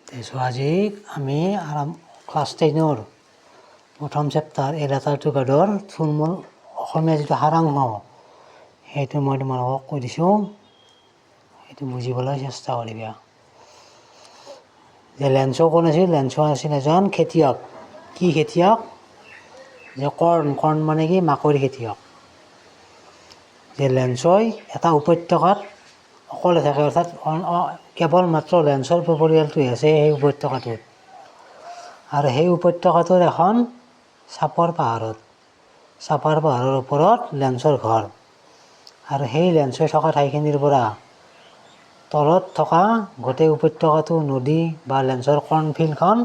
তাৰপিছত আজি আমি ক্লাছ 10ৰ প্ৰথম চেপ্টাৰ এ লেটাৰ টু গডৰ থুলমূল অসমীয়া যিটো সাৰাংশ সেইটো মই তোমালোকক কৈ দিছোঁ, সেইটো বুজিবলৈ চেষ্টা কৰিবা। যে লেঞ্চ' কোন আছিল? লেঞ্চ' আছিল এজন খেতিয়ক। কি খেতিয়ক? যে কৰ্ণ মানে কি? মাকৈ খেতিয়ক। যে লেঞ্চই এটা উপত্যকাত অকলে থাকে, অৰ্থাৎ কেৱল মাত্ৰ লেঞ্চৰ পৰিয়ালটোহে আছে সেই উপত্যকাটোত, আৰু সেই উপত্যকাটোৰ এখন চাপৰ পাহাৰৰ ওপৰত লেঞ্চৰ ঘৰ। আৰু সেই লেঞ্চই থকা ঠাইখিনিৰ পৰা তলত থকা গোটেই উপত্যকাটো, নদী বা লেঞ্চৰ কৰ্ণফিল্ডখন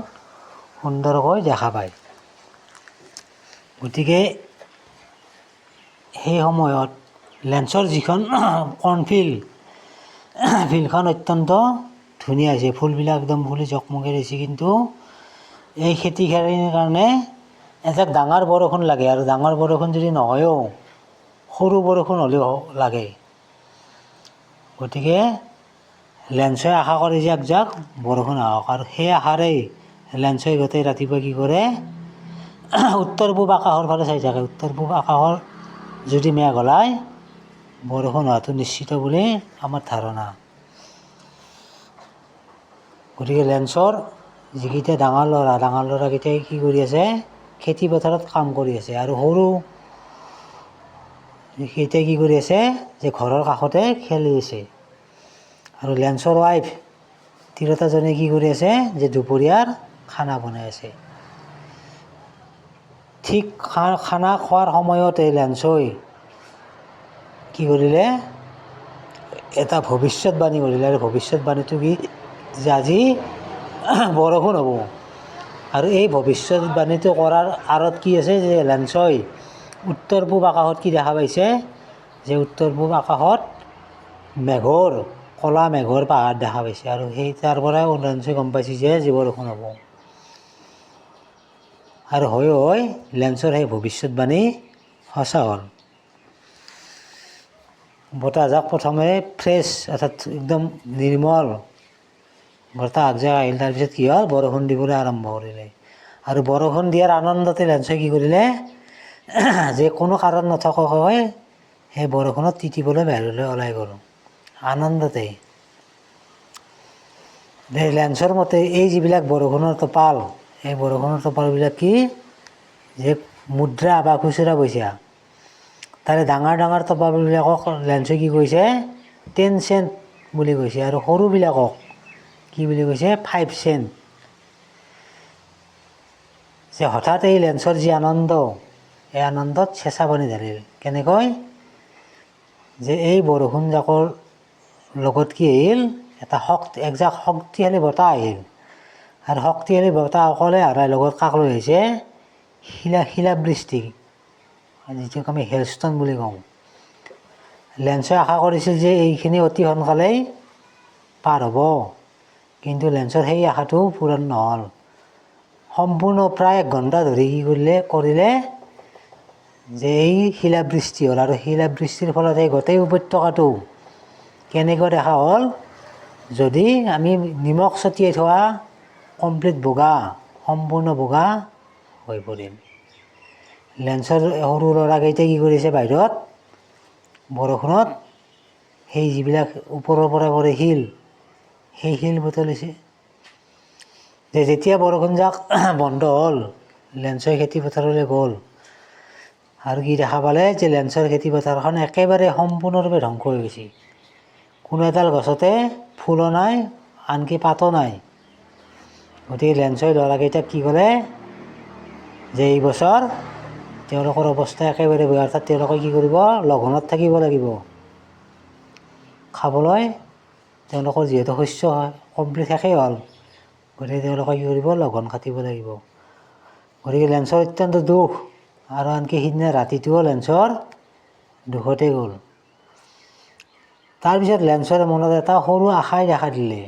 সুন্দৰকৈ দেখা পায়। গতিকে সেই সময়ত লেঞ্চৰ যিখন ফিল্ডখন অত্যন্ত ধুনীয়া হৈছে, ফুলবিলাক একদম ফুলি জকমকী দিছে। কিন্তু এই খেতিখিনিৰ কাৰণে এজাক ডাঙৰ বৰষুণ লাগে, আৰু ডাঙৰ বৰষুণ যদি নহয়ও সৰু বৰষুণ হ'লেও লাগে। গতিকে লেঞ্চই আশা কৰে যে একজাক বৰষুণ আহক, আৰু সেই আশাৰেই লেঞ্চই গোটেই ৰাতিপুৱা কি কৰে? উত্তৰ পূব আকাশৰ ফালে চাই থাকে। উত্তৰ পূব আকাশৰ যদি মেঘ ওলায় বৰষুণ হোৱাটো নিশ্চিত বুলি আমাৰ ধাৰণা। গতিকে লেঞ্চৰ যিকেইটা ডাঙৰ ল'ৰাকেইটাই কি কৰি আছে? খেতি পথাৰত কাম কৰি আছে। আৰু সৰু কেইটাই কি কৰি আছে? যে ঘৰৰ কাষতে খেলি আছে। আৰু লেঞ্চৰ ৱাইফ তিৰোতাজনে কি কৰি আছে? যে দুপৰীয়াৰ খানা বনাই আছে। ঠিক খানা খোৱাৰ সময়তে লেঞ্চই কি কৰিলে? এটা ভৱিষ্যতবাণী কৰিলে। আৰু ভৱিষ্যতবাণীটো কি? যে আজি বৰষুণ হ'ব। আৰু এই ভৱিষ্যতবাণীটো কৰাৰ আঁৰত কি আছে? যে লেঞ্চই উত্তৰ পূব আকাশত কি দেখা পাইছে? যে উত্তৰ পূব আকাশত ক'লা মেঘৰ পাহাৰ দেখা পাইছে। আৰু সেই তাৰ পৰাই লেঞ্চই গম পাইছে যে বৰষুণ হ'ব। আৰু হৈ লেঞ্চৰ সেই ভৱিষ্যতবাণী সঁচা হ'ল। বতাহজাক প্ৰথমে ফ্ৰেছ, অৰ্থাৎ একদম নিৰ্মল বতাহজাক আহিল। তাৰপিছত কি হ'ল? বৰষুণ দিবলৈ আৰম্ভ কৰিলে। আৰু বৰষুণ দিয়াৰ আনন্দতে লেঞ্চই কি কৰিলে? যে কোনো কাৰণ নথকাকৈ সেই বৰষুণত তিতিবলৈ বাহিৰলৈ ওলাই গ'ল আনন্দতে। লেঞ্চৰ মতে এই যিবিলাক বৰষুণৰ টোপাল, এই বৰষুণৰ টোপালবিলাক কি? যে মুদ্ৰা বা খুচুৰা পইচা। তাৰে ডাঙৰ ডাঙৰ টোপালবিলাকক লেঞ্চই কি কৈছে? 10 চেণ্ট বুলি কৈছে। আৰু সৰুবিলাকক কি বুলি কৈছে? 5 চেণ্ট। যে হঠাৎ এই লেঞ্চৰ যি আনন্দ, এই আনন্দত চেঁচা পানী ঢালিল। কেনেকৈ? যে এই বৰষুণ জাকৰ লগত কি আহিল? একজাক শক্তিশালী বতাহ আহিল। আৰু শক্তিশালী বতাহ অকলে আহাৰ লগত কাক লৈ আহিছে? শিলাবৃষ্টি, যিটোক আমি হেলষ্টন বুলি কওঁ। লেঞ্চই আশা কৰিছিল যে এইখিনি অতি সোনকালেই পাৰ হ'ব, কিন্তু লেঞ্চৰ সেই আশাটো পূৰণ নহ'ল। সম্পূৰ্ণ প্ৰায় 1 ঘণ্টা ধৰি কি কৰিলে? যে এই শিলাবৃষ্টি হ'ল। আৰু শিলাবৃষ্টিৰ ফলত এই গোটেই উপত্যকাটো কেনেকৈ দেখা হ'ল? যদি আমি নিমখ ছটিয়াই থোৱা সম্পূৰ্ণ বগা হৈ পৰিল। লেঞ্চৰ সৰু ল'ৰাকেইটাই কি কৰিছে? বাহিৰত বৰষুণত সেই যিবিলাক ওপৰৰ পৰা পৰে শিল, সেই শিল বুটলিছে। যেতিয়া বৰষুণজাক বন্ধ হ'ল, লেঞ্চই খেতি পথাৰলৈ গ'ল। আৰু কি দেখা পালে? যে লেঞ্চৰ খেতি পথাৰখন একেবাৰে সম্পূৰ্ণৰূপে ধ্বংস হৈ গৈছে। কোনো এডাল গছতে ফুলো নাই, আনকি পাতো নাই। গতিকে লেঞ্চই ল'ৰাকেইটাক কি ক'লে? যে এই বছৰ তেওঁলোকৰ অৱস্থা একেবাৰে বেয়া। অৰ্থাৎ তেওঁলোকে কি কৰিব? লঘোণত থাকিব লাগিব। খাবলৈ তেওঁলোকৰ যিহেতু শস্য কমপ্লিট শেষেই হ'ল, গতিকে তেওঁলোকে কি কৰিব? লঘোণ কাটিব লাগিব। গতিকে লেঞ্চৰ অত্যন্ত দুখ। আৰু আনকি সিদিনা ৰাতিটোও লেঞ্চৰ দুখতে গ'ল। তাৰপিছত লেঞ্চৰ মনত এটা সৰু আশাই দেখা দিলে।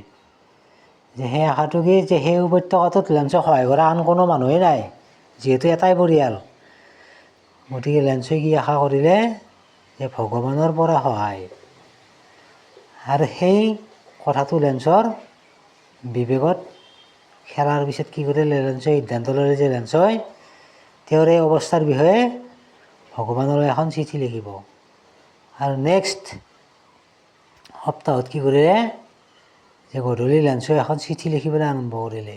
যে সেই আশাটো কি? যে সেই উপত্যকাটোত লেঞ্চক সহায় কৰা আন কোনো মানুহেই নাই, যিহেতু এটাই পৰিয়াল। গতিকে লেঞ্চই কি আশা কৰিলে? যে ভগৱানৰ পৰা সহায়। আৰু সেই কথাটো লেঞ্চৰ বিবেকত খেলাৰ পিছত কি কৰিলে লেঞ্চই সিদ্ধান্ত ল'লে যে লেঞ্চই তেওঁৰ এই অৱস্থাৰ বিষয়ে ভগৱানলৈ এখন চিঠি লিখিব। আৰু নেক্সট সপ্তাহত কি কৰিলে যে গধূলি লেঞ্চই এখন চিঠি লিখিবলৈ আৰম্ভ কৰিলে।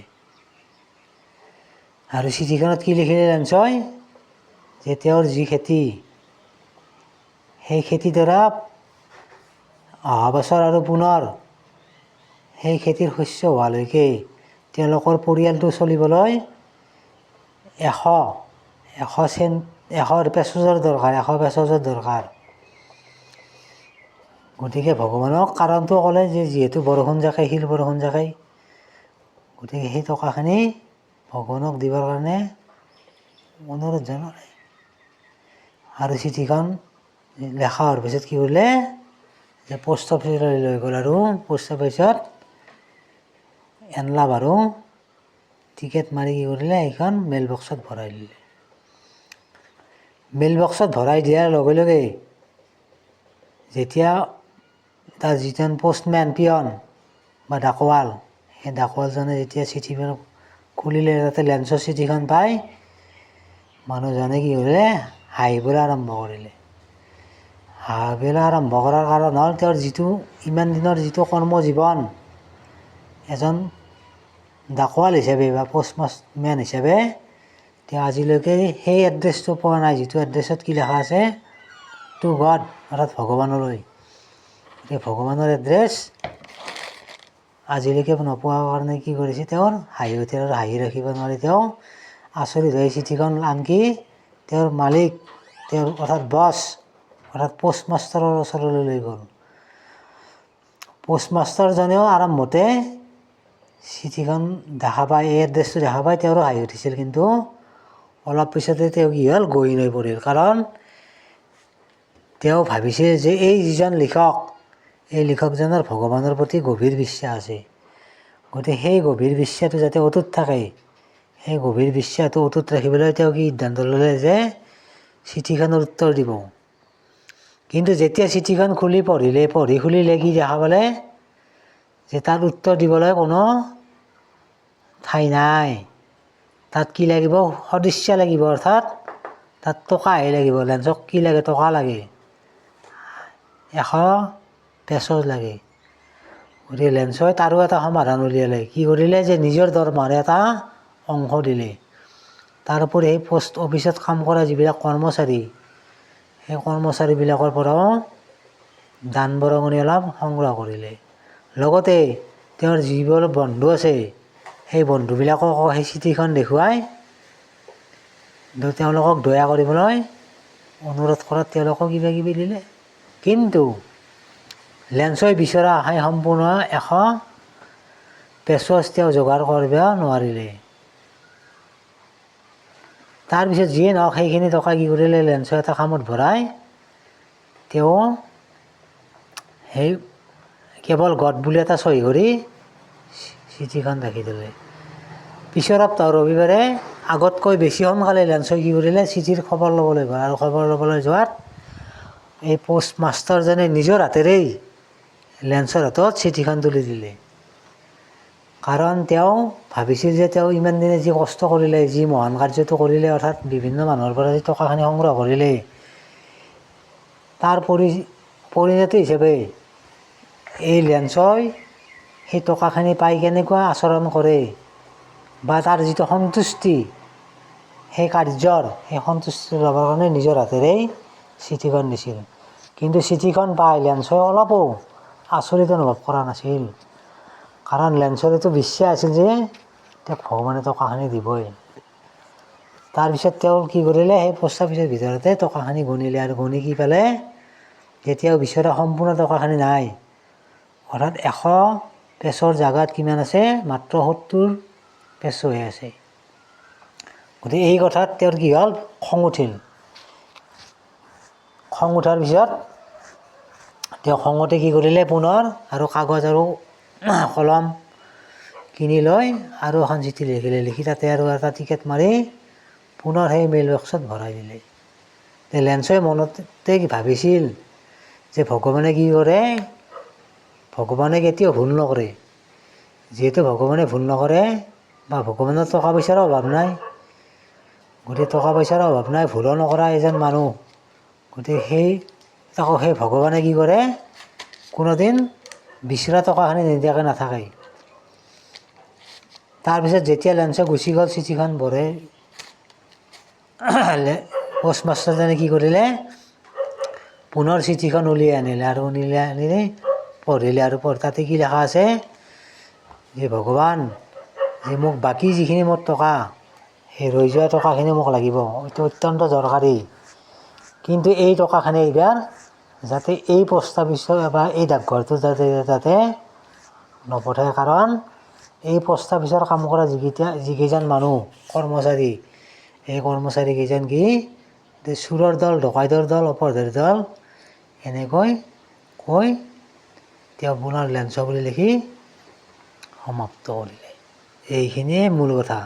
আৰু চিঠিখনত কি লিখিলে লেঞ্চই যে তেওঁৰ যি খেতি সেই খেতিডৰা অহা বছৰ আৰু পুনৰ সেই খেতিৰ শস্য হোৱালৈকে তেওঁলোকৰ পৰিয়ালটো চলিবলৈ 100 পেচেজৰ দৰকাৰ, 100 পেচেজৰ দৰকাৰ। গতিকে ভগৱানক কাৰণটো ক'লে যে যিহেতু বৰষুণ জাকে, শিল বৰষুণ জাকে, গতিকে সেই টকাখিনি ভগৱানক দিবৰ কাৰণে অনুৰোধ জনালে। আৰু চিঠিখন লেখা হোৱাৰ পিছত কি কৰিলে যে পোষ্ট অফিচলৈ লৈ গ'ল আৰু পোষ্ট অফিচত এনলাভ আৰু টিকেট মাৰি কি কৰিলে এইখন মেইল বক্সত ভৰাই দিলে। মেইল বক্সত ভৰাই দিয়াৰ লগে লগে যেতিয়া তাৰ যিজন পোষ্টমেন পিয়ন বা ডাকোৱাল, সেই ডাকোৱালজনে যেতিয়া চিঠিখন খুলিলে তাতে লেঞ্চৰ চিঠিখন পাই মানুহজনে কি কৰিলে হাঁহিবলৈ আৰম্ভ কৰিলে। হাঁহিবলৈ আৰম্ভ কৰাৰ কাৰণ হ'ল তেওঁৰ যিটো ইমান দিনৰ যিটো কৰ্মজীৱন এজন ডাকোৱাল হিচাপে বা পোষ্টমেন হিচাপে তেওঁ আজিলৈকে সেই এড্ৰেছটো পোৱা নাই, যিটো এড্ৰেছত কি লিখা আছে টু গড, অৰ্থাৎ ভগৱানলৈ। গতিকে ভগৱানৰ এড্ৰেছ আজিলৈকে নোপোৱাৰ কাৰণে কি কৰিছে তেওঁৰ হাঁহি উঠিল আৰু হাঁহি ৰাখিব নোৱাৰি তেওঁ আচৰিত হৈ চিঠিখন আনকি তেওঁৰ মালিক, তেওঁৰ অৰ্থাৎ বছ অৰ্থাৎ পোষ্টমাষ্টাৰৰ ওচৰলৈ লৈ গ'ল। পোষ্টমাষ্টাৰজনেও আৰম্ভতে চিঠিখন দেখা পাই, এই এড্ৰেছটো দেখা পাই তেওঁৰো হাঁহি উঠিছিল, কিন্তু অলপ পিছতে তেওঁ কি হ'ল গহীন হৈ পৰিল। কাৰণ তেওঁ ভাবিছিল যে এই যিজন লিখক, এই লিখকজনৰ ভগৱানৰ প্ৰতি গভীৰ বিশ্বাস আছে। গতিকে সেই গভীৰ বিশ্বাসটো যাতে অটুট থাকে, সেই গভীৰ বিশ্বাসটো অটুট ৰাখিবলৈ তেওঁ কি সিদ্ধান্ত ল'লে যে চিঠিখনৰ উত্তৰ দিব। কিন্তু যেতিয়া চিঠিখন পঢ়ি খুলিলে কি দেখা পালে যে তাত উত্তৰ দিবলৈ কোনো ঠাই নাই। তাত কি লাগিব, সদিচ্ছা লাগিব, অৰ্থাৎ তাত টকাহে লাগিব। লেঞ্চক কি লাগে, টকা লাগে, 100 পেচেজ লাগে। গতিকে লেঞ্চই তাৰো এটা সমাধান উলিয়ালে। কি কৰিলে যে নিজৰ দৰমহাৰ এটা অংশ দিলে। তাৰোপৰি সেই পোষ্ট অফিচত কাম কৰা যিবিলাক কৰ্মচাৰী, সেই কৰ্মচাৰীবিলাকৰ পৰাও দান বৰঙণি অলপ সংগ্ৰহ কৰিলে। লগতে তেওঁৰ যিবোৰ বন্ধু আছে সেই বন্ধুবিলাককো সেই চিঠিখন দেখুৱাই তেওঁলোকক দয়া কৰিবলৈ অনুৰোধ কৰাত তেওঁলোকক কিবা কিবি দিলে। কিন্তু লেঞ্চই বিচৰা আশাই সম্পূৰ্ণ 100 পেচেজ তেওঁ যোগাৰ কৰিব নোৱাৰিলে। তাৰপিছত যিয়ে নহওক সেইখিনি টকা কি কৰিলে লেঞ্চই এটা কামত ভৰাই তেওঁ সেই কেৱল গড বুলি এটা চহী কৰি চিঠিখন ৰাখি দিলে। পিছৰ সপ্তাহৰ ৰবিবাৰে আগতকৈ বেছি সোনকালে লেঞ্চই কি কৰিলে চিঠিৰ খবৰ ল'বলৈ গ'ল। আৰু খবৰ ল'বলৈ যোৱাত এই পোষ্ট মাষ্টাৰজনে নিজৰ হাতেৰেই লেঞ্চৰ হাতত চিঠিখন তুলি দিলে। কাৰণ তেওঁ ভাবিছিল যে তেওঁ ইমান দিনে যি কষ্ট কৰিলে, যি মহান কাৰ্যটো কৰিলে, অৰ্থাৎ বিভিন্ন মানুহৰ পৰা যি টকাখিনি সংগ্ৰহ কৰিলে, তাৰ পৰিণতি হিচাপে এই লেঞ্চই সেই টকাখিনি পাই কেনেকুৱা আচৰণ কৰে বা তাৰ যিটো সন্তুষ্টি সেই কাৰ্যৰ, সেই সন্তুষ্টি ল'বৰ কাৰণে নিজৰ হাতেৰেই চিঠিখন দিছিল। কিন্তু চিঠিখন পাই লেঞ্চই অলপো আচৰিত অনুভৱ কৰা নাছিল। কাৰণ লেঞ্চৰ এইটো বিশ্বাস আছিল যে তেওঁক ভগৱানে টকাখিনি দিবই। তাৰপিছত তেওঁ কি কৰিলে সেই পোষ্ট অফিচৰ ভিতৰতে টকাখিনি গণিলে। আৰু গণি কি পালে, তেতিয়াও বিচৰা সম্পূৰ্ণ টকাখিনি নাই। অৰ্থাৎ 100 পেচৰ জাগাত কিমান আছে, মাত্ৰ 70 পেচহে আছে। গতিকে এই কথাত তেওঁৰ কি হ'ল, খং উঠিল। খং উঠাৰ পিছত তেওঁ খঙতে কি কৰিলে, পুনৰ আৰু কাগজ আৰু কলম কিনি লৈ আৰু এখন চিঠি লিখিলে। লিখি তাতে আৰু এটা টিকেট মাৰি পুনৰ সেই মেইল বক্সত ভৰাই দিলে। লেঞ্চই মনতে ভাবিছিল যে ভগৱানে কি কৰে, ভগৱানে কেতিয়াও ভুল নকৰে। যিহেতু ভগৱানে ভুল নকৰে, বা ভগৱানৰ টকা পইচাৰো অভাৱ নাই, গতিকে টকা পইচাৰো অভাৱ নাই, ভুলো নকৰা এজন মানুহ। গতিকে সেই ভগৱানে কি কৰে, কোনোদিন বিচৰা টকাখিনি নিদিয়াকৈ নাথাকে। তাৰপিছত যেতিয়া লেঞ্চে গুচি গ'ল, চিঠিখন পঢ়ে পষ্টমাষ্টাৰজনে কি কৰিলে, পুনৰ চিঠিখন উলিয়াই আনিলে আৰু উলিয়াই আনি পঢ়িলে। আৰু তাতে কি লেখা আছে যে ভগৱান, যে মোক বাকী যিখিনি মোৰ টকা, সেই ৰৈ যোৱা টকাখিনি মোক লাগিব, এইটো অত্যন্ত দৰকাৰী। কিন্তু এই টকাখিনি এইবাৰ যাতে এই পোষ্ট অফিচৰ বা এই ডাকঘৰটো যাতে নপঠায়, কাৰণ এই পোষ্ট অফিচৰ কাম কৰা যিকেইজন মানুহ কৰ্মচাৰী, এই কৰ্মচাৰী কেইজন কি চোৰৰ দল, ডকাইতৰ দল, অপৰাধীৰ দল, এনেকৈ কৈ তেওঁ পুনৰ লেঞ্চ বুলি লিখি সমাপ্ত কৰিলে। এইখিনিয়ে মূল কথা।